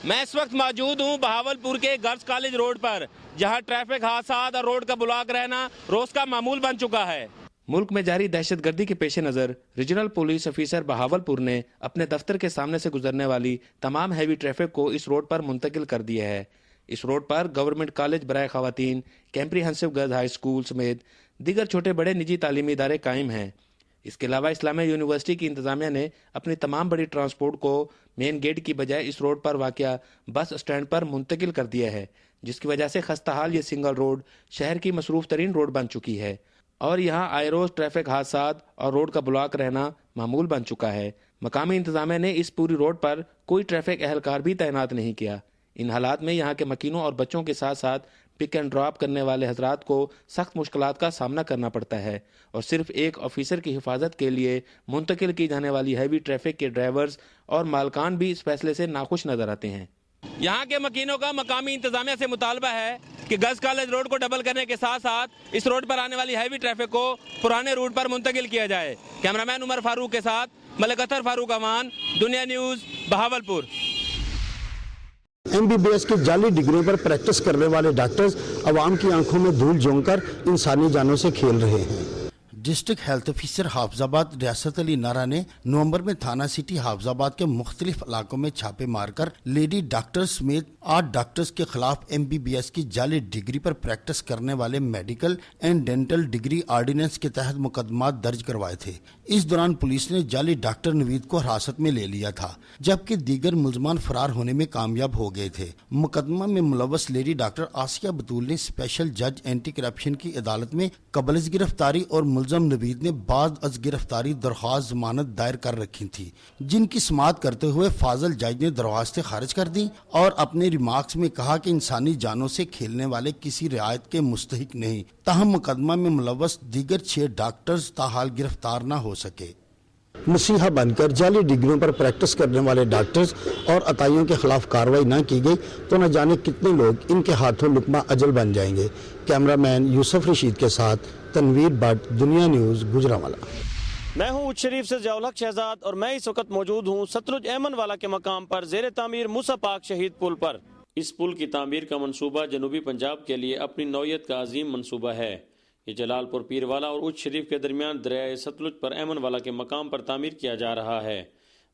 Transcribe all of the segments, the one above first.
میں اس وقت موجود ہوں بہاولپور کے گرلز کالج روڈ پر، جہاں ٹریفک حادثات اور روڈ کا بلاک رہنا روز کا معمول بن چکا ہے۔ ملک میں جاری دہشت گردی کے پیش نظر ریجنل پولیس آفیسر بہاولپور نے اپنے دفتر کے سامنے سے گزرنے والی تمام ہیوی ٹریفک کو اس روڈ پر منتقل کر دیا ہے۔ اس روڈ پر گورنمنٹ کالج برائے خواتین، کیمپریہنسو گرلز ہائی اسکول سمیت دیگر چھوٹے بڑے نجی تعلیمی ادارے قائم ہیں۔ اس کے علاوہ اسلامیہ یونیورسٹی کی انتظامیہ نے اپنی تمام بڑی ٹرانسپورٹ کو مین گیٹ کی بجائے اس روڈ پر واقع بس اسٹینڈ پر منتقل کر دیا ہے، جس کی وجہ سے خستہ حال یہ سنگل روڈ شہر کی مصروف ترین روڈ بن چکی ہے اور یہاں آئے روز ٹریفک حادثات اور روڈ کا بلاک رہنا معمول بن چکا ہے۔ مقامی انتظامیہ نے اس پوری روڈ پر کوئی ٹریفک اہلکار بھی تعینات نہیں کیا۔ ان حالات میں یہاں کے مکینوں اور بچوں کے ساتھ ساتھ پک اینڈ ڈراپ کرنے والے حضرات کو سخت مشکلات کا سامنا کرنا پڑتا ہے اور صرف ایک آفیسر کی حفاظت کے لیے منتقل کی جانے والی ہیوی ٹریفک کے ڈرائیورز اور مالکان بھی اس فیصلے سے ناخوش نظر آتے ہیں۔ یہاں کے مکینوں کا مقامی انتظامیہ سے مطالبہ ہے کہ گرلز کالج روڈ کو ڈبل کرنے کے ساتھ ساتھ اس روڈ پر آنے والی ہیوی ٹریفک کو پرانے روٹ پر منتقل کیا جائے۔ کیمرامین عمر فاروق کے ساتھ ملک اطہر فاروق امان، دنیا نیوز، بہاولپور۔ MBBS کی جعلی ڈگریوں پر پریکٹس کرنے والے ڈاکٹرز عوام کی آنکھوں میں دھول جھونک کر انسانی جانوں سے کھیل رہے ہیں۔ ڈسٹرکٹ ہیلتھ آفیسر حافظ آباد ریاست علی نارا نے نومبر میں تھانہ سٹی حافظ آباد کے مختلف علاقوں میں چھاپے مار کر لیڈی ڈاکٹرز سمیت 8 ڈاکٹرز کے خلاف MBBS کی جعلی ڈگری پر پریکٹس کرنے والے medical and dental degree ordinance کے تحت مقدمات درج کروائے تھے۔ اس دوران پولیس نے جعلی ڈاکٹر نوید کو حراست میں لے لیا تھا، جبکہ دیگر ملزمان فرار ہونے میں کامیاب ہو گئے تھے۔ مقدمہ میں ملوث لیڈی ڈاکٹر آسیہ بطول نے اسپیشل جج اینٹی کرپشن کی عدالت میں قبل از گرفتاری اور ملزم نوید نے بعد از گرفتاری درخواست ضمانت دائر کر رکھی تھی، جن کی سماعت کرتے ہوئے فاضل جج نے درخواستیں خارج کر دیں اور اپنے ریمارکس میں کہا کہ انسانی جانوں سے کھیلنے والے کسی رعایت کے مستحق نہیں۔ تاہم مقدمہ میں ملوث دیگر 6 ڈاکٹرز تاحال گرفتار نہ ہو سکے۔ مسیحا بن کر جعلی ڈگریوں پر پریکٹس کرنے والے ڈاکٹرز اور عطائیوں کے خلاف کارروائی نہ کی گئی تو نہ جانے کتنے لوگ ان کے ہاتھوں لقمہ اجل بن جائیں گے۔ کیمرہ مین یوسف رشید کے ساتھ تنویر بٹ، دنیا نیوز، گجرانوالہ۔ میں ہوں اچ شریف سے ضیاء الحق شہزاد اور میں اس وقت موجود ہوں ستلج ایمن والا کے مقام پر زیر تعمیر موسیٰ پاک شہید پل پر۔ اس پل کی تعمیر کا منصوبہ جنوبی پنجاب کے لیے اپنی نوعیت کا عظیم منصوبہ ہے۔ یہ جلال پور پیروالا اور اچ شریف کے درمیان دریائے ستلج پر ایمن والا کے مقام پر تعمیر کیا جا رہا ہے۔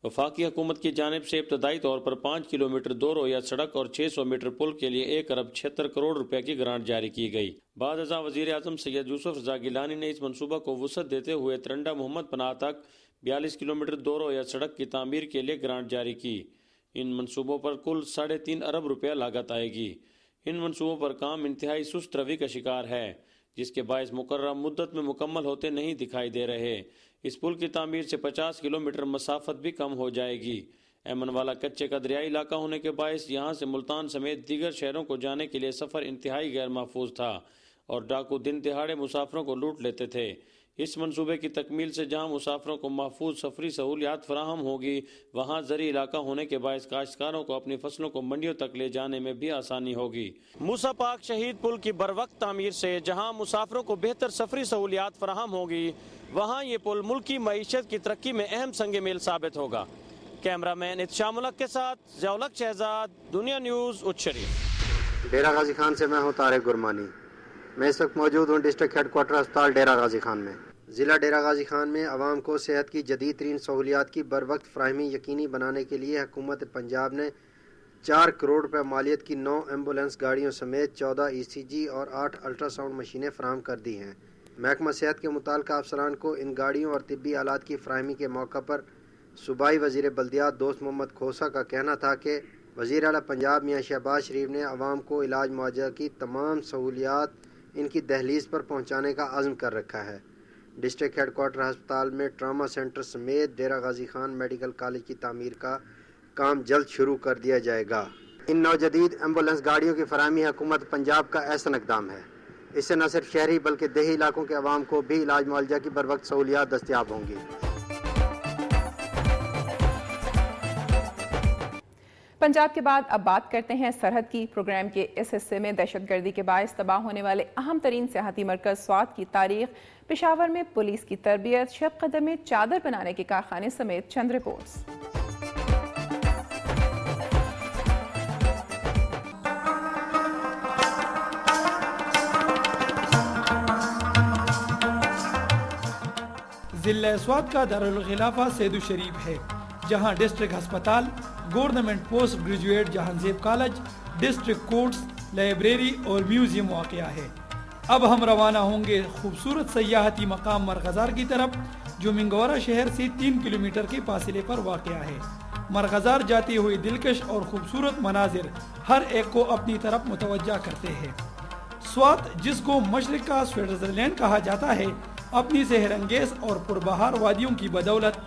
وفاقی حکومت کی جانب سے ابتدائی طور پر 5 کلومیٹر 2 رویہ سڑک اور 600 میٹر پل کے لیے 1 ارب 76 کروڑ روپے کی گرانٹ جاری کی گئی۔ بعد ازاں وزیر اعظم سید یوسف رضا گیلانی نے اس منصوبہ کو وسعت دیتے ہوئے ترنڈا محمد پناہ تک 42 کلومیٹر 2 رویہ سڑک کی تعمیر کے لیے گرانٹ جاری کی۔ ان منصوبوں پر کل 3.5 ارب روپے لاگت آئے گی۔ ان منصوبوں پر کام انتہائی سست روی کا شکار ہے، جس کے باعث مقررہ مدت میں مکمل ہوتے نہیں دکھائی دے رہے۔ اس پل کی تعمیر سے 50 کلومیٹر مسافت بھی کم ہو جائے گی۔ ایمن والا کچے کا دریائی علاقہ ہونے کے باعث یہاں سے ملتان سمیت دیگر شہروں کو جانے کے لیے سفر انتہائی غیر محفوظ تھا اور ڈاکو دن دہاڑے مسافروں کو لوٹ لیتے تھے۔ اس منصوبے کی تکمیل سے جہاں مسافروں کو محفوظ سفری سہولیات فراہم ہوگی، وہاں زرعی علاقہ ہونے کے باعث کاشتکاروں کو اپنی فصلوں کو منڈیوں تک لے جانے میں بھی آسانی ہوگی۔ موسیٰ پاک شہید پل کی بروقت تعمیر سے جہاں مسافروں کو بہتر سفری سہولیات فراہم ہوگی، وہاں یہ پل ملکی معیشت کی ترقی میں اہم سنگ میل ثابت ہوگا۔ کیمرہ مین اتشام الحق کے ساتھ ضیاء الحق شہزاد، دنیا نیوز، اچ شریف۔ ڈیرہ غازی خان سے میں ہوں طارق گرمانی۔ میں اس وقت موجود ہوں ڈسٹرکٹ ہیڈ کوارٹر اسپتال ڈیرہ غازی خان میں۔ ضلع ڈیرہ غازی خان میں عوام کو صحت کی جدید ترین سہولیات کی بروقت فراہمی یقینی بنانے کے لیے حکومت پنجاب نے 4 کروڑ روپے مالیت کی 9 ایمبولینس گاڑیوں سمیت 14 ECG اور 8 الٹرا ساؤنڈ مشینیں فراہم کر دی ہیں۔ محکمہ صحت کے متعلقہ افسران کو ان گاڑیوں اور طبی آلات کی فراہمی کے موقع پر صوبائی وزیر بلدیات دوست محمد کھوسہ کا کہنا تھا کہ وزیر اعلیٰ پنجاب میاں شہباز شریف نے عوام کو علاج معالجہ کی تمام سہولیات ان کی دہلیز پر پہنچانے کا عزم کر رکھا ہے۔ ڈسٹرکٹ ہیڈ کوارٹر ہسپتال میں ٹراما سینٹر سمیت ڈیرہ غازی خان میڈیکل کالج کی تعمیر کا کام جلد شروع کر دیا جائے گا۔ ان نوجدید ایمبولینس گاڑیوں کی فراہمی حکومت پنجاب کا احسن اقدام ہے۔ اس سے نہ صرف شہری بلکہ دیہی علاقوں کے عوام کو بھی علاج معالجہ کی بروقت سہولیات دستیاب ہوں گی۔ پنجاب کے بعد اب بات کرتے ہیں سرحد کی۔ پروگرام کے اس حصے میں دہشت گردی کے باعث تباہ ہونے والے اہم ترین سیاحتی مرکز سوات کی تاریخ، پشاور میں پولیس کی تربیت، شب قدر میں چادر بنانے کے کارخانے سمیت چند رپورٹس۔ ضلع سوات کا دارالخلافہ سید الشریف ہے، جہاں ڈسٹرکٹ ہسپتال، government post graduate Jahanzeb college, district courts, library اور میوزیم واقع ہے۔ اب ہم روانہ ہوں گے خوبصورت سیاحتی مقام مرغزار کی طرف، جو منگورہ شہر سے 3 کلومیٹر کے فاصلے پر واقع ہے۔ مرغزار جاتے ہوئے دلکش اور خوبصورت مناظر ہر ایک کو اپنی طرف متوجہ کرتے ہیں۔ سوات، جس کو مشرق کا سوئٹزرلینڈ کہا جاتا ہے، اپنی سحر انگیز اور پربہار وادیوں کی بدولت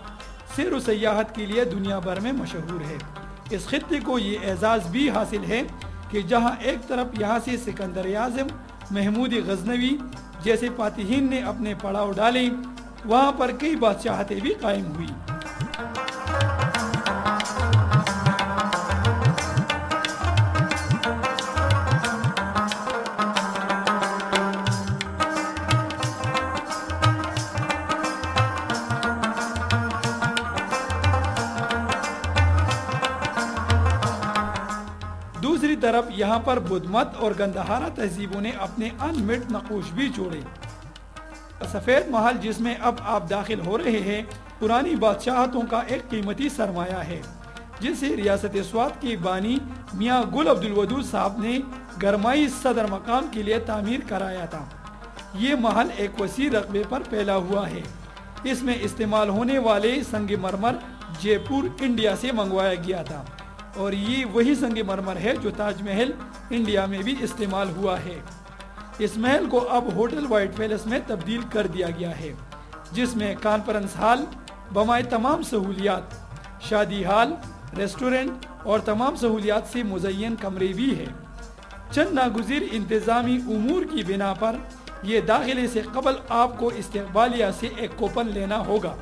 سیر و سیاحت کے لیے دنیا بھر میں مشہور ہے۔ اس خطے کو یہ اعزاز بھی حاصل ہے کہ جہاں ایک طرف یہاں سے سکندر اعظم، محمود غزنوی جیسے فاتحین نے اپنے پڑاؤ ڈالے، وہاں پر کئی بادشاہتیں بھی قائم ہوئی۔ دوسری طرف یہاں پر بدھ مت اور گندھارا تہذیبوں نے اپنے انمٹ نقوش بھی جوڑے۔ سفید محل، جس میں اب آپ داخل ہو رہے ہیں، پرانی بادشاہتوں کا ایک قیمتی سرمایہ ہے، جسے ریاست سوات کے بانی میاں گل عبد الودود صاحب نے گرمائی صدر مقام کے لیے تعمیر کرایا تھا۔ یہ محل ایک وسیع رقبے پر پھیلا ہوا ہے۔ اس میں استعمال ہونے والے سنگ مرمر جے پور، انڈیا سے منگوایا گیا تھا، اور یہ وہی سنگ مرمر ہے جو تاج محل انڈیا میں بھی استعمال ہوا ہے۔ اس محل کو اب ہوٹل وائٹ پیلس میں تبدیل کر دیا گیا ہے، جس میں کانفرنس ہال بمائے تمام سہولیات، شادی ہال، ریسٹورنٹ اور تمام سہولیات سے مزین کمرے بھی ہیں۔ چند ناگزیر انتظامی امور کی بنا پر یہ داخلے سے قبل آپ کو استقبالیہ سے ایک کوپن لینا ہوگا۔